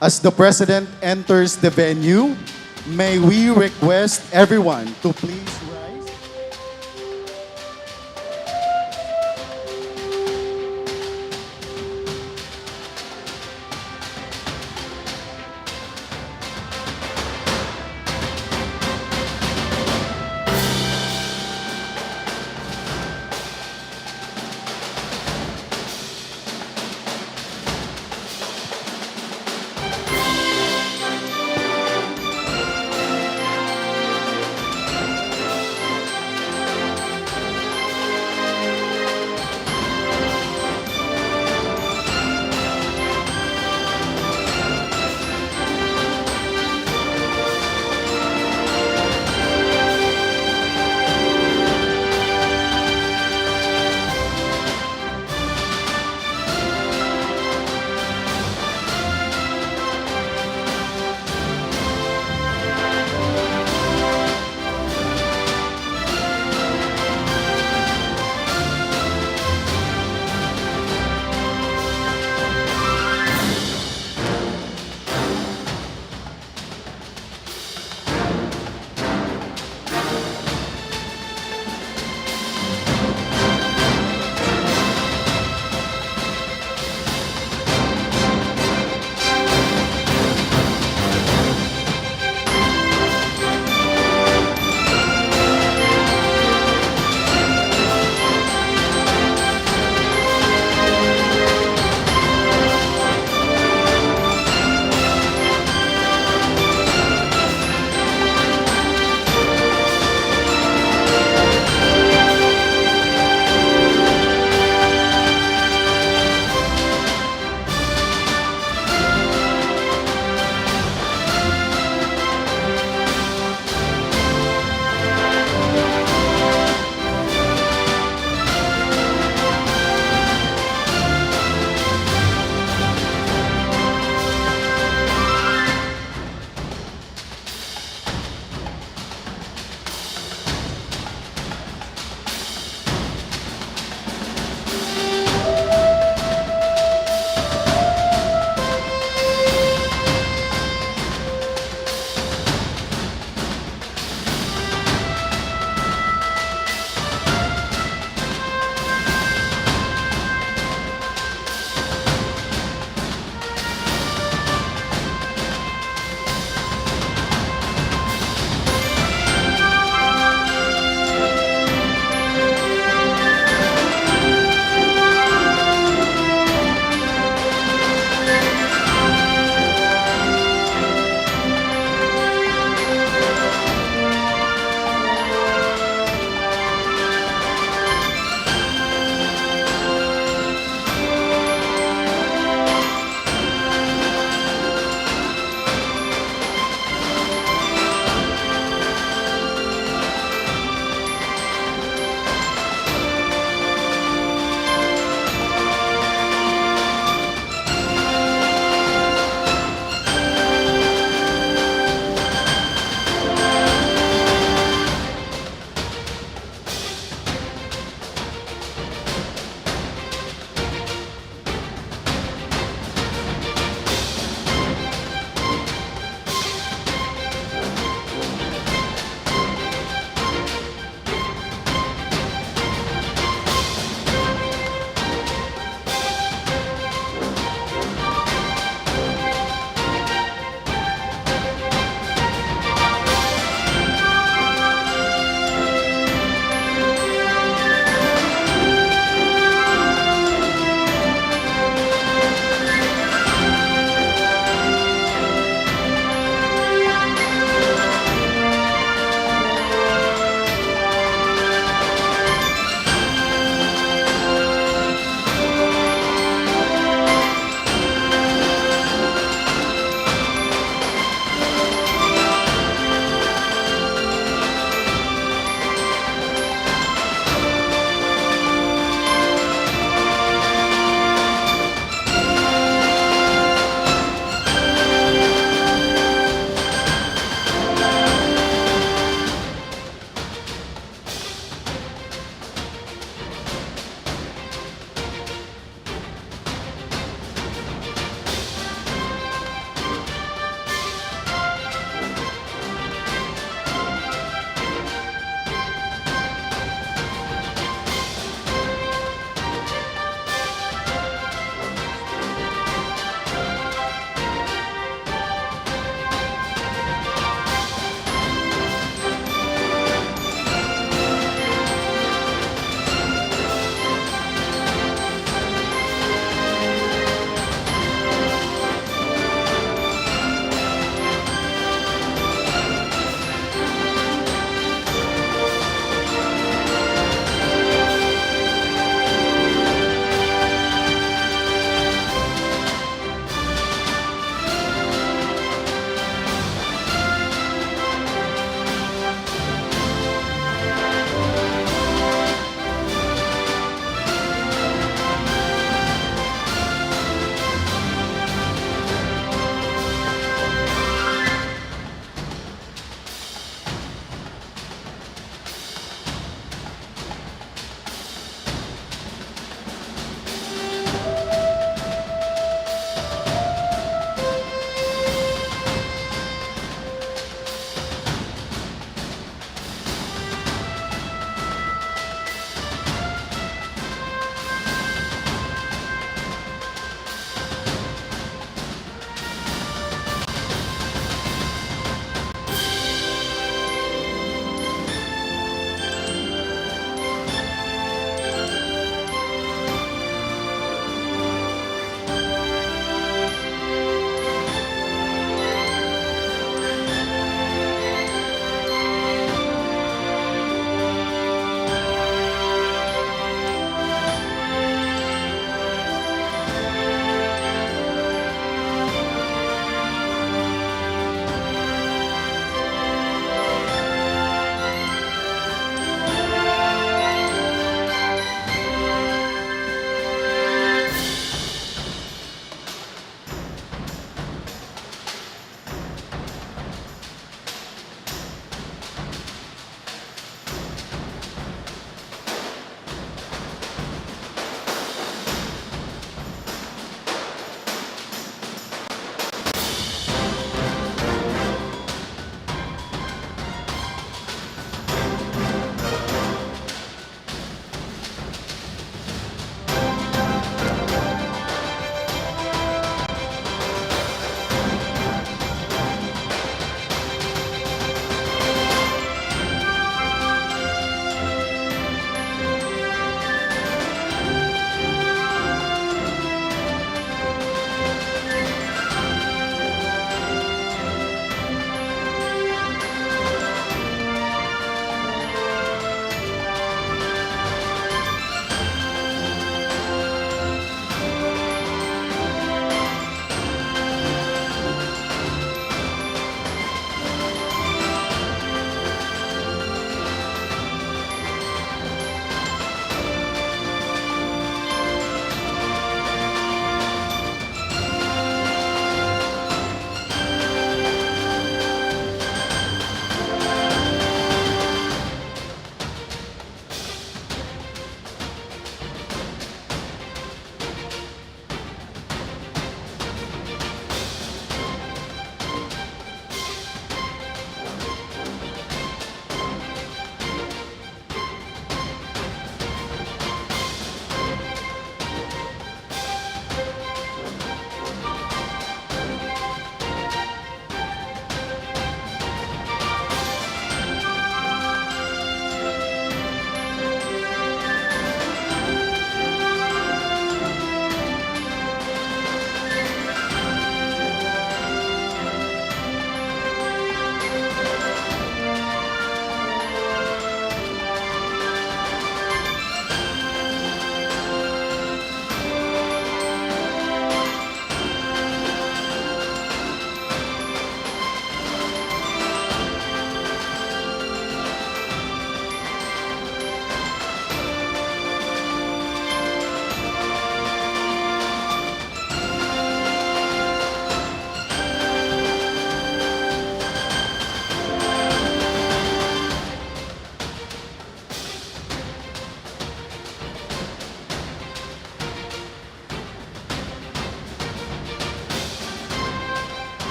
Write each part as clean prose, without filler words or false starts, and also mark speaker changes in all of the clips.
Speaker 1: As the President enters the venue, may we request everyone to please rise.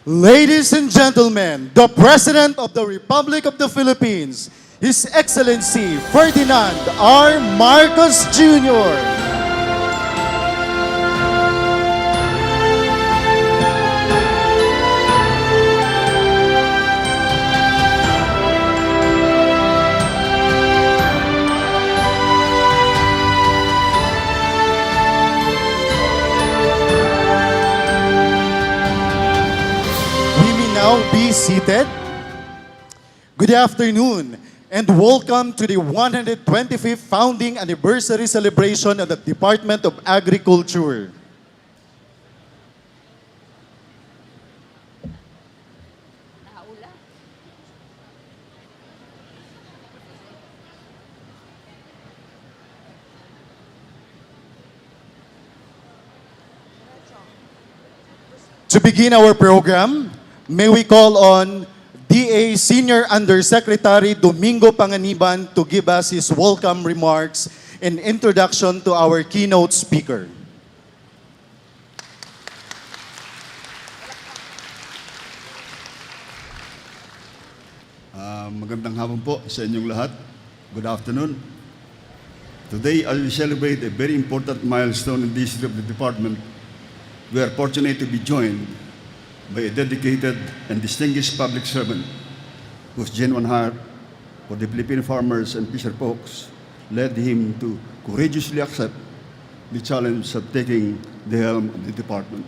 Speaker 1: Ladies and gentlemen, the President of the Republic of the Philippines, His Excellency Ferdinand R. Marcos Jr. We may now be seated. Good afternoon and welcome to the 125th founding anniversary celebration of the Department of Agriculture. To begin our program, may we call on DA Senior Undersecretary Domingo Panganiban to give us his welcome remarks and introduction to our keynote speaker.
Speaker 2: Magandang hapon po sa inyong lahat. Good afternoon. Today, as we celebrate a very important milestone in the history of the department, we are fortunate to be joined by a dedicated and distinguished public servant whose genuine heart for the Filipino farmers and fisherfolks led him to courageously accept the challenge of taking the helm of the department,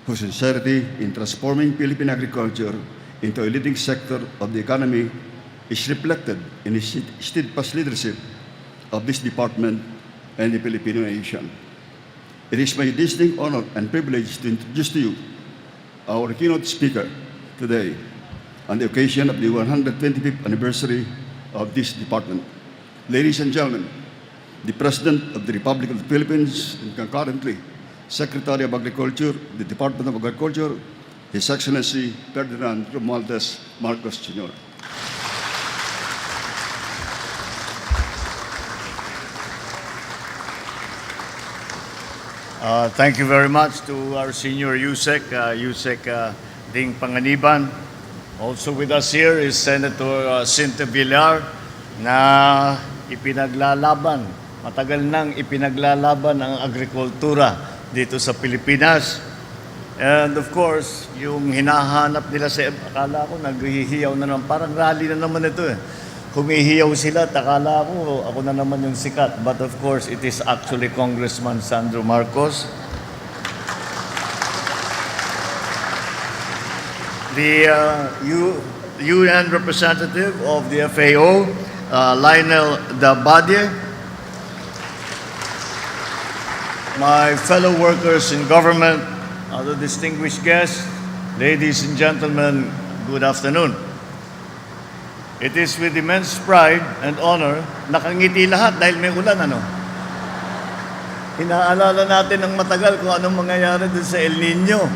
Speaker 2: whose sincerity in transforming Philippine agriculture into a leading sector of the economy is reflected in his steadfast leadership of this department and the Filipino nation. It is my distinct honor and privilege to introduce to you our keynote speaker today on the occasion of the 125th anniversary of this department. Ladies and gentlemen, the President of the Republic of the Philippines and concurrently Secretary of Agriculture, the Department of Agriculture, His Excellency Ferdinand Marcos Jr.
Speaker 3: Thank you very much to our senior USEC, Ding Panganiban. Also with us here is Senator Cinta Villar na matagal nang ipinaglalaban ang agrikultura dito sa Pilipinas. And of course, yung hinahanap nila akala ko naghihiyaw na naman, parang rally na naman ito eh. Humihiyaw sila, akala ko ako na naman yung sikat. But of course, it is actually Congressman Sandro Marcos. The UN representative of the FAO, Lionel Dabadie. My fellow workers in government, other distinguished guests, ladies and gentlemen, good afternoon. It is with immense pride and honor, nakangiti lahat dahil may ulan, ano? Inaalala natin ng matagal kung anong mangyayari dun sa El Nino.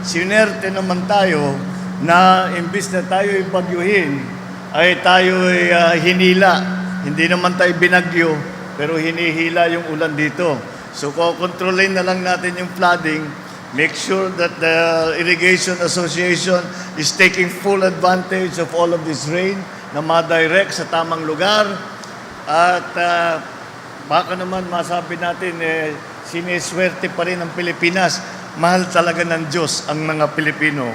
Speaker 3: Sinerte naman tayo na imbis na tayo'y bagyuhin, ay tayo'y hinila. Hindi naman tayo binagyo, pero hinihila yung ulan dito. So, kukontrolin na lang natin yung flooding. Make sure that the Irrigation Association is taking full advantage of all of this rain na ma-direct sa tamang lugar. At baka naman masabi natin, siniswerte pa rin ang Pilipinas. Mahal talaga ng Diyos ang mga Pilipino.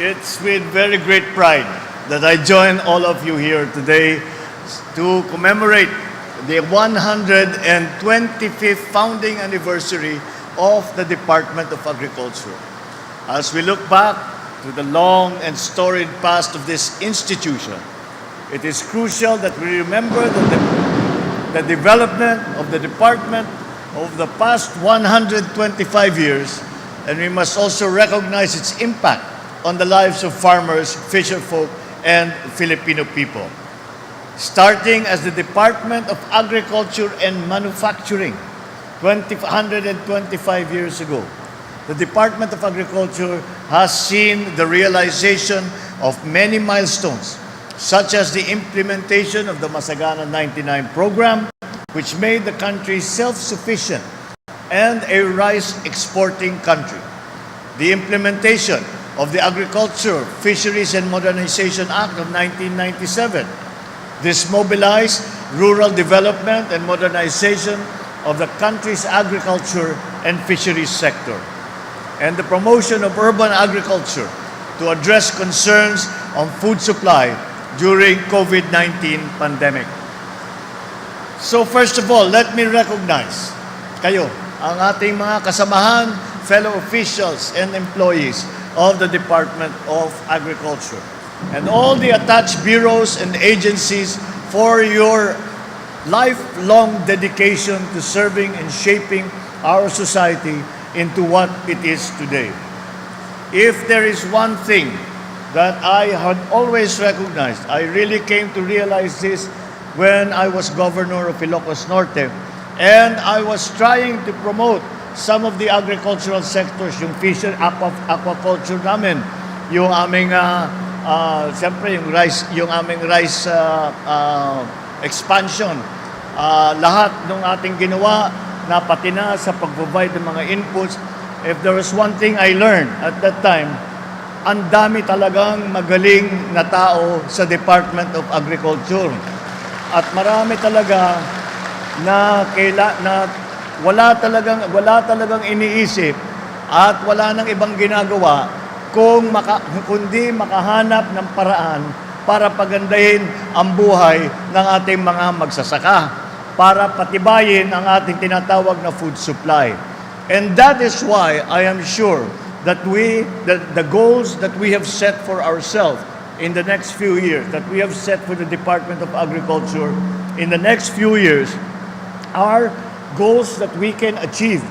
Speaker 3: It's with very great pride that I join all of you here today to commemorate the 125th founding anniversary of the Department of Agriculture. As we look back to the long and storied past of this institution, it is crucial that we remember the development of the department over the past 125 years, and we must also recognize its impact on the lives of farmers, fisherfolk, and Filipino people. Starting as the Department of Agriculture and Manufacturing 125 years ago, the Department of Agriculture has seen the realization of many milestones, such as the implementation of the Masaganang 99 program, which made the country self-sufficient and a rice exporting country. The implementation of the Agriculture, Fisheries and Modernization Act of 1997. This mobilized rural development and modernization of the country's agriculture and fisheries sector, and the promotion of urban agriculture to address concerns on food supply during COVID-19 pandemic. So first of all, let me recognize kayo, ang ating mga kasamahan, fellow officials and employees of the Department of Agriculture, and all the attached bureaus and agencies for your lifelong dedication to serving and shaping our society into what it is today. If there is one thing that I had always recognized, I really came to realize this when I was governor of Ilocos Norte, and I was trying to promote some of the agricultural sectors, yung aquaculture namin, yung aming siyempre yung aming rice expansion, lahat ng ating ginawa na pati na sa pag-provide ng mga inputs. If there was one thing I learned at that time, ang dami talagang magaling na tao sa Department of Agriculture. At marami talaga na wala talagang iniisip at wala nang ibang ginagawa kundi makahanap ng paraan para pagandahin ang buhay ng ating mga magsasaka, para patibayin ang ating tinatawag na food supply. And that is why I am sure that the goals that we have set for ourselves in the next few years, that we have set for the Department of Agriculture in the next few years, are goals that we can achieve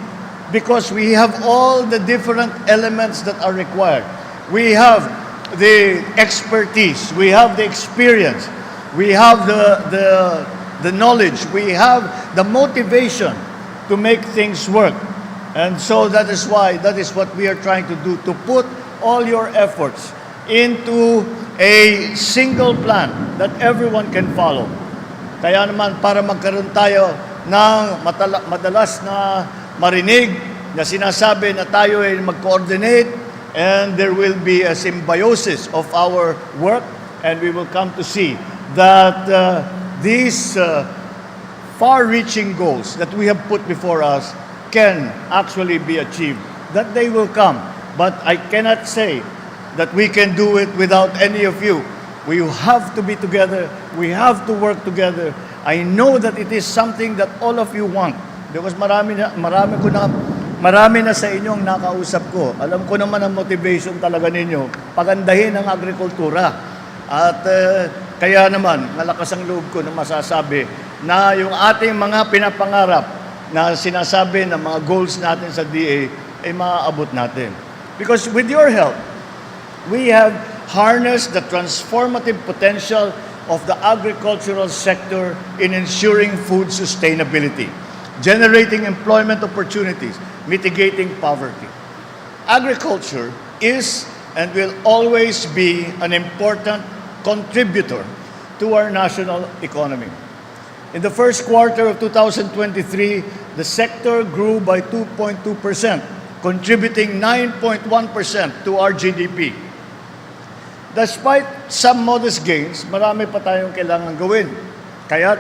Speaker 3: because we have all the different elements that are required. We have the expertise, we have the experience, we have the knowledge, we have the motivation to make things work. And so that is what we are trying to do, to put all your efforts into a single plan that everyone can follow. Kaya naman, para magkaroon tayo ng madalas na marinig na sinasabi na tayo ay mag-coordinate and there will be a symbiosis of our work, and we will come to see that these far-reaching goals that we have put before us can actually be achieved, that they will come. But I cannot say that we can do it without any of you. We have to be together. We have to work together. I know that it is something that all of you want because marami na sa inyong nakausap ko. Alam ko naman ang motivation talaga ninyo, pagandahin ang agrikultura. At kaya naman, malakas ang loob ko na masasabi na yung ating mga pinapangarap na sinasabi ng mga goals natin sa DA ay maaabot natin. Because with your help, we have harnessed the transformative potential of the agricultural sector in ensuring food sustainability, generating employment opportunities, mitigating poverty. Agriculture is and will always be an important contributor to our national economy. In the first quarter of 2023, the sector grew by 2.2%, contributing 9.1% to our GDP. Despite some modest gains, marami pa tayong kailangan gawin. Kaya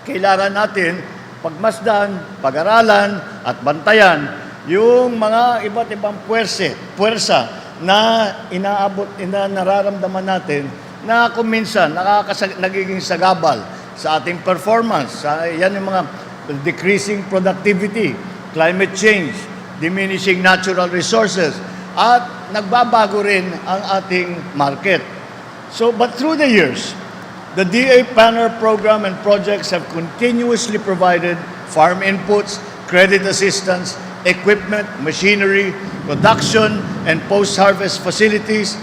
Speaker 3: kailangan natin pagmasdan, pag-aralan at bantayan yung mga iba't ibang puwersa na nararamdaman natin na kung minsan nagiging sagabal sa ating performance. Yan yung mga decreasing productivity, climate change, diminishing natural resources, at nagbabago rin ang ating market. But through the years, the DA Planner program and projects have continuously provided farm inputs, credit assistance, equipment, machinery, production, and post-harvest facilities.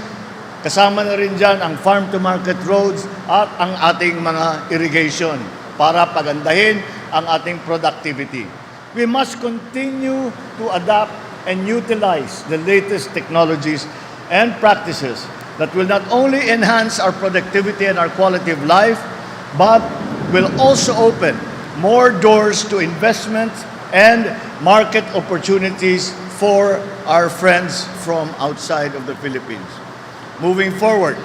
Speaker 3: Kasama na rin dyan ang farm-to-market roads at ang ating mga irrigation para pagandahin ang ating productivity. We must continue to adapt and utilize the latest technologies and practices that will not only enhance our productivity and our quality of life, but will also open more doors to investment and market opportunities for our friends from outside of the Philippines. Moving forward,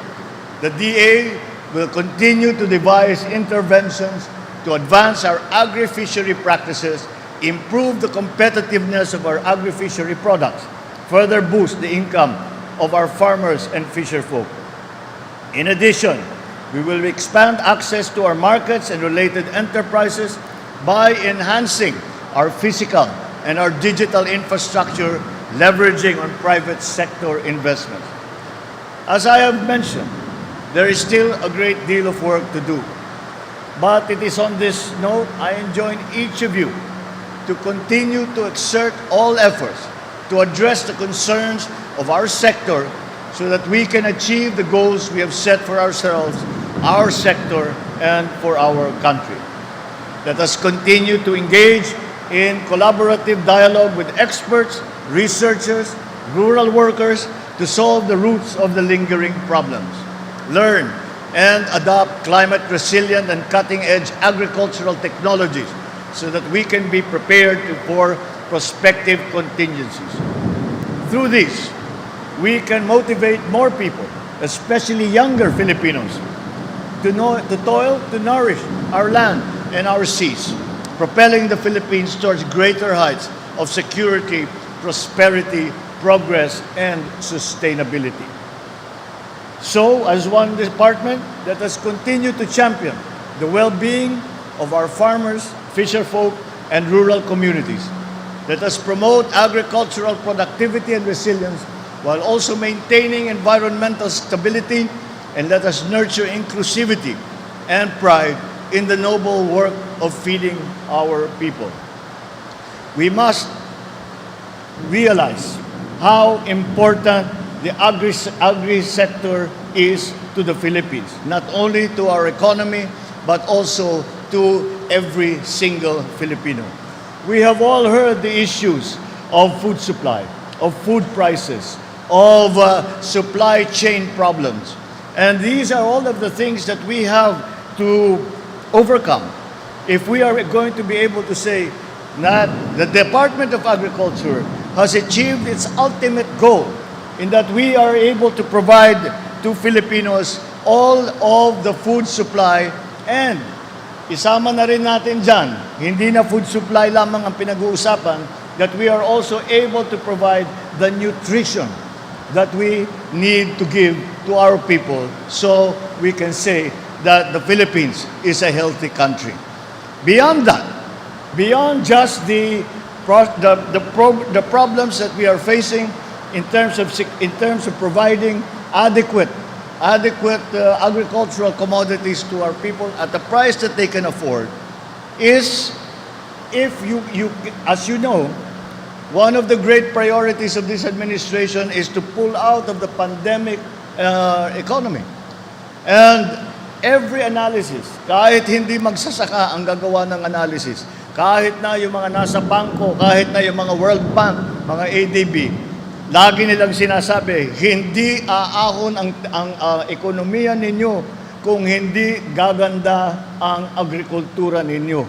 Speaker 3: the DA will continue to devise interventions to advance our agri-fishery practices, improve the competitiveness of our agri-fishery products, further boost the income of our farmers and fisherfolk. In addition, we will expand access to our markets and related enterprises by enhancing our physical and our digital infrastructure, leveraging on private sector investments. As I have mentioned, there is still a great deal of work to do. But it is on this note, I enjoin each of you to continue to exert all efforts to address the concerns of our sector so that we can achieve the goals we have set for ourselves, our sector, and for our country. Let us continue to engage in collaborative dialogue with experts, researchers, rural workers to solve the roots of the lingering problems. Learn and adopt climate-resilient and cutting-edge agricultural technologies so that we can be prepared for prospective contingencies. Through this, we can motivate more people, especially younger Filipinos, to toil to nourish our land and our seas, propelling the Philippines towards greater heights of security, prosperity, progress, and sustainability. So, as one department, let us continue to champion the well-being of our farmers, fisherfolk, and rural communities. Let us promote agricultural productivity and resilience while also maintaining environmental stability, and let us nurture inclusivity and pride in the noble work of feeding our people. We must realize how important the agri sector is to the Philippines, not only to our economy, but also to every single Filipino. We have all heard the issues of food supply, of food prices, of supply chain problems. And these are all of the things that we have to overcome if we are going to be able to say that the Department of Agriculture has achieved its ultimate goal in that we are able to provide to Filipinos all of the food supply, and isama na rin natin dyan, hindi na food supply lamang ang pinag-uusapan, that we are also able to provide the nutrition that we need to give to our people so we can say that the Philippines is a healthy country. Beyond that, beyond just the problems that we are facing in terms of providing adequate agricultural commodities to our people at the price that they can afford, is if you as you know, one of the great priorities of this administration is to pull out of the pandemic economy. And every analysis, kahit hindi magsasaka ang gagawa ng analysis, kahit na yung mga nasa bangko, kahit na yung mga World Bank, mga ADB, lagi nilang sinasabi, hindi aahon ang ekonomiya ninyo kung hindi gaganda ang agrikultura ninyo.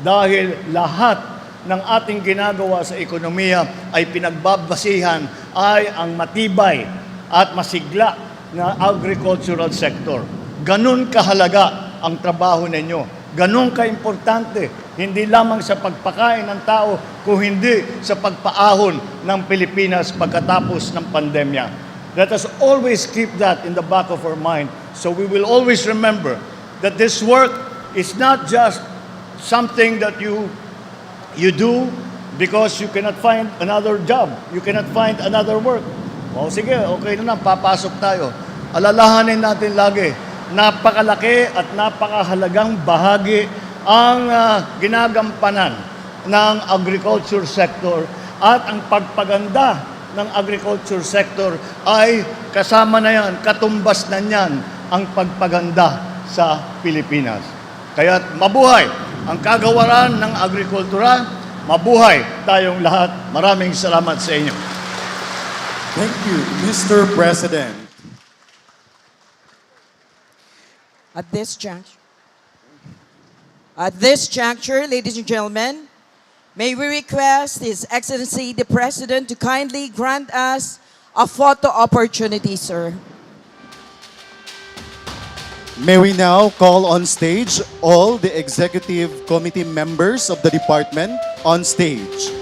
Speaker 3: Dahil lahat ng ating ginagawa sa ekonomiya ay pinagbabasihan ay ang matibay at masigla na agricultural sector. Ganun kahalaga ang trabaho ninyo. Ganun kaimportante, hindi lamang sa pagpakain ng tao, kung hindi sa pagpaahon ng Pilipinas pagkatapos ng pandemya. Let us always keep that in the back of our mind, so we will always remember that this work is not just something that you do because you cannot find another job, you cannot find another work. O sige, okay na lang, papasok tayo. Alalahanin natin lagi, napakalaki at napakahalagang bahagi ang ginagampanan ng agriculture sector, at ang pagpaganda ng agriculture sector ay kasama na yan, katumbas na yan ang pagpaganda sa Pilipinas. Kaya mabuhay ang kagawaran ng agrikultura, mabuhay tayong lahat. Maraming salamat sa inyo.
Speaker 1: Thank you, Mr. President.
Speaker 4: At this juncture, At this juncture, ladies and gentlemen, may we request His Excellency the President to kindly grant us a photo opportunity, sir.
Speaker 1: May we now call on stage all the executive committee members of the department on stage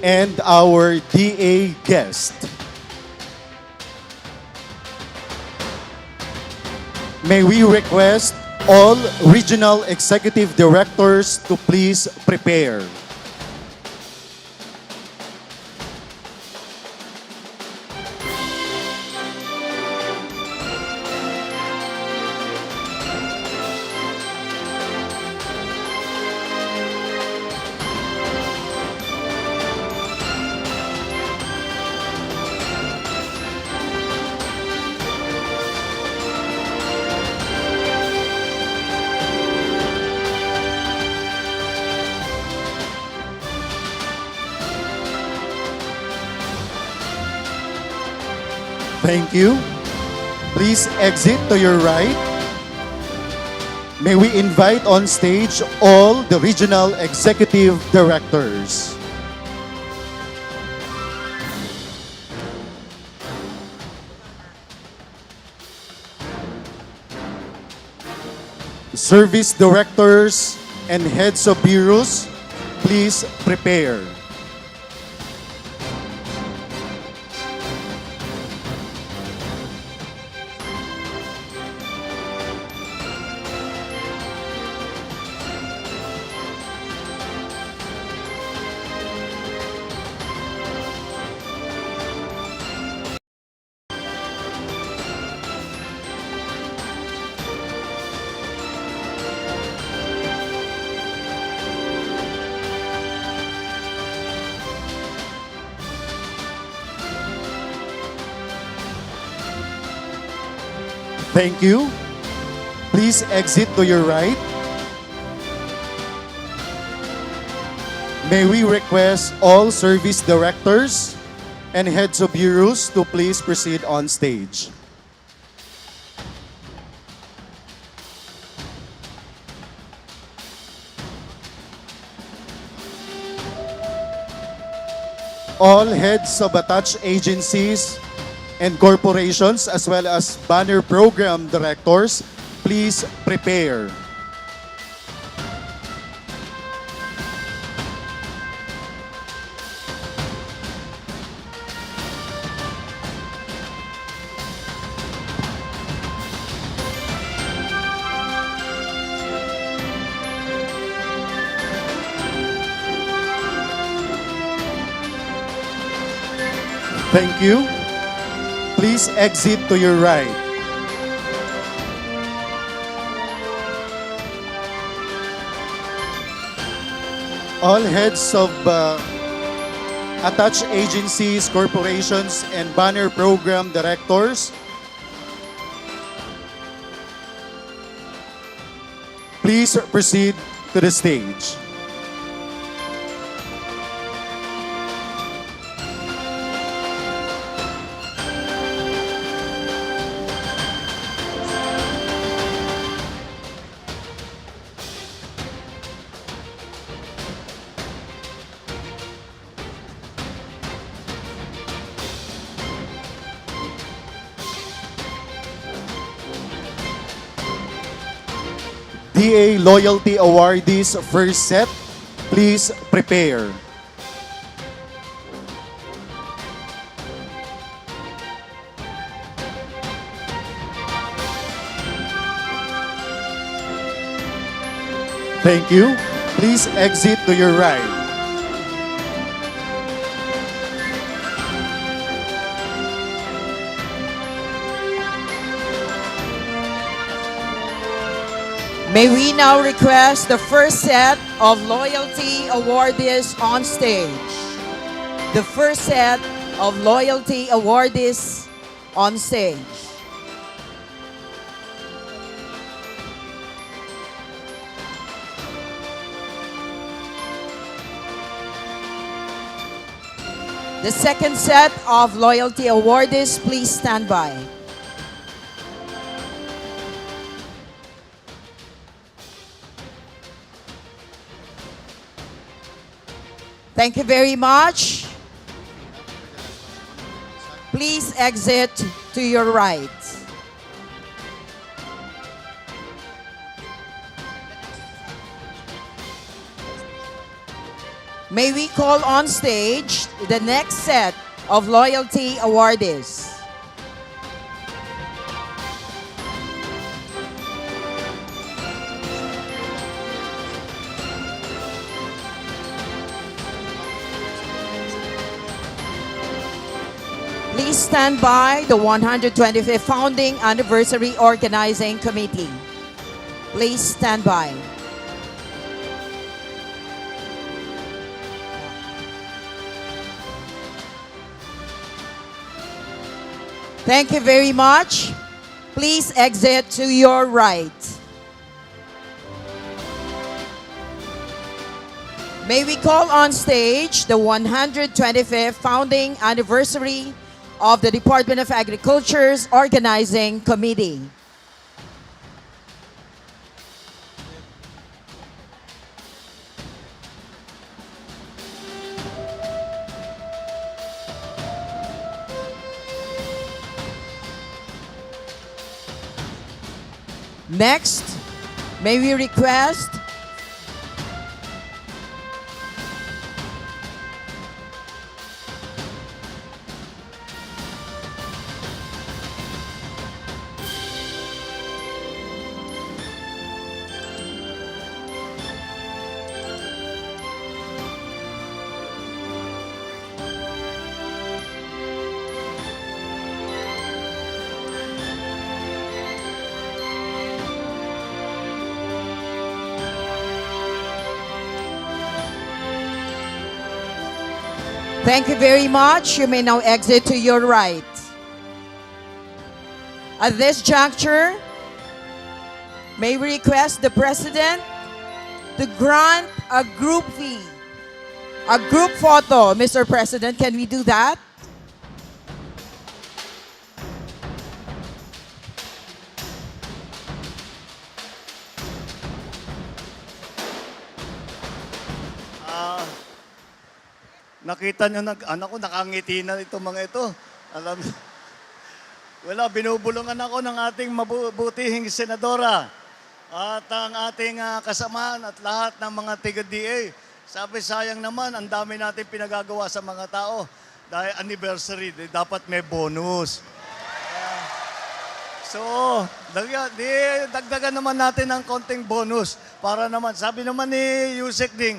Speaker 1: and our DA guest. May we request all regional executive directors to please prepare. Thank you. Please exit to your right. May we invite on stage all the regional executive directors. Service directors and heads of bureaus, please prepare. Thank you. Please exit to your right. May we request all service directors and heads of bureaus to please proceed on stage. All heads of attached agencies and corporations as well as banner program directors, please prepare. Thank you. Please exit to your right. All heads of attached agencies, corporations, and banner program directors, please proceed to the stage. DA Loyalty Awardees first set, please prepare. Thank you. Please exit to your right.
Speaker 4: May we now request the first set of loyalty awardees on stage. The first set of loyalty awardees on stage. The second set of loyalty awardees, please stand by. Thank you very much. Please exit to your right. May we call on stage the next set of loyalty awardees. Please stand by the 125th Founding Anniversary Organizing Committee. Please stand by. Thank you very much. Please exit to your right. May we call on stage the 125th Founding Anniversary of the Department of Agriculture's Organizing Committee. Next, may we request Thank you very much. You may now exit to your right. At this juncture, may we request the President to grant a group fee, a group photo. Mr. President, can we do that?
Speaker 3: Nakita nyo, anak ko, nakangiti na itong mga ito. Alam, wala, binubulungan ako ng ating mabutihing senadora at ang ating kasamaan at lahat ng mga tiga-DA. Sabi, sayang naman, ang dami natin pinagagawa sa mga tao. Dahil anniversary, dapat may bonus. So, dagdagan naman natin ng konting bonus para naman, sabi naman ni Yusek Ding,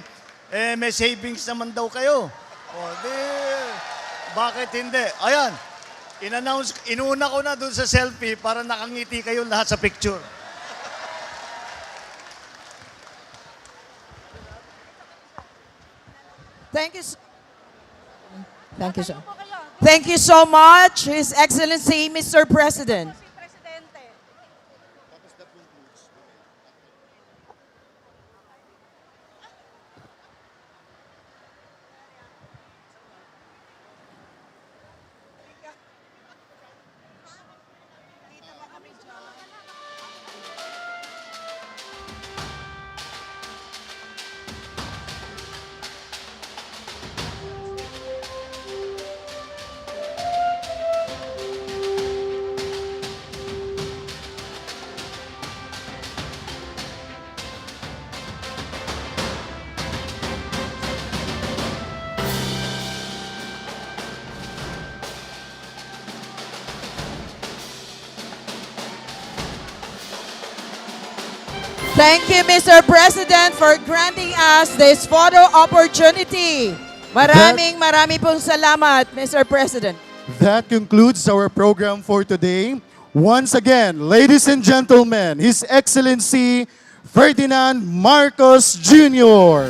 Speaker 3: may savings naman daw kayo. O, bakit hindi? Ayan, inuna ko na dun sa selfie para nakangiti kayo lahat sa picture.
Speaker 4: Thank you. Thank you, sir. Thank you so much, His Excellency, Mr. President. Thank you, Mr. President, for granting us this photo opportunity. Maraming pong salamat, Mr. President.
Speaker 1: That concludes our program for today. Once again, ladies and gentlemen, His Excellency Ferdinand Marcos Jr.